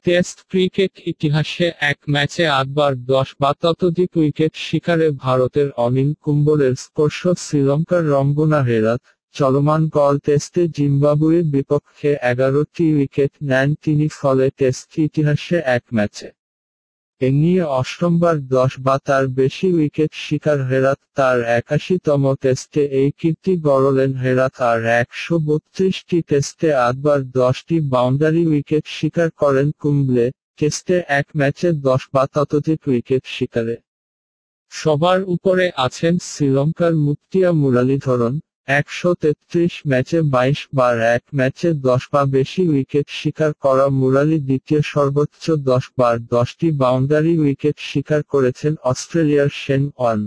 Test cricket ইতিহাসে এক ম্যাচে ৮ বার ১০ বা ততোধিক উইকেট শিকারে ভারতের অনিল কুম্বলের স্পর্শ শ্রীলঙ্কার রঙ্গনা হেরাথ। চলমান গড় টেস্টে জিম্বাবুয়ের বিপক্ষে ১১টি উইকেট নেন তিনি, ফলে টেস্ট ইতিহাসে এক ম্যাচে এ নিয়ে অষ্টমবার ১০ বা তার বেশি উইকেট শিকার হেরাথ। তার ৮১তম টেস্টে এই কীর্তি গড়লেন হেরাথ, আর ১৩২টি টেস্টে ৮ বার ১০টি বাউন্ডারি উইকেট শিকার করেন কুম্বলে। টেস্টে এক ম্যাচে ১০ বা ততোধিক উইকেট শিকারে সবার উপরে আছেন শ্রীলঙ্কার মুত্তিয়া মুরালীধরন। ১৩৩ ম্যাচে ২২ বার এক ম্যাচে ১০ বা বেশি উইকেট শিকার করা মুরালী দ্বিতীয় সর্বোচ্চ ১০ বার ১০টি বাউন্ডারি উইকেট শিকার করেছেন অস্ট্রেলিয়ার শেন ওয়ার্ন।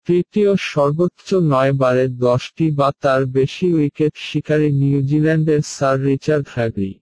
তৃতীয় সর্বোচ্চ ৯ বারে ১০টি বা তার বেশি উইকেট শিকারী নিউজিল্যান্ডের স্যার রিচার্ড হ্যাগলি।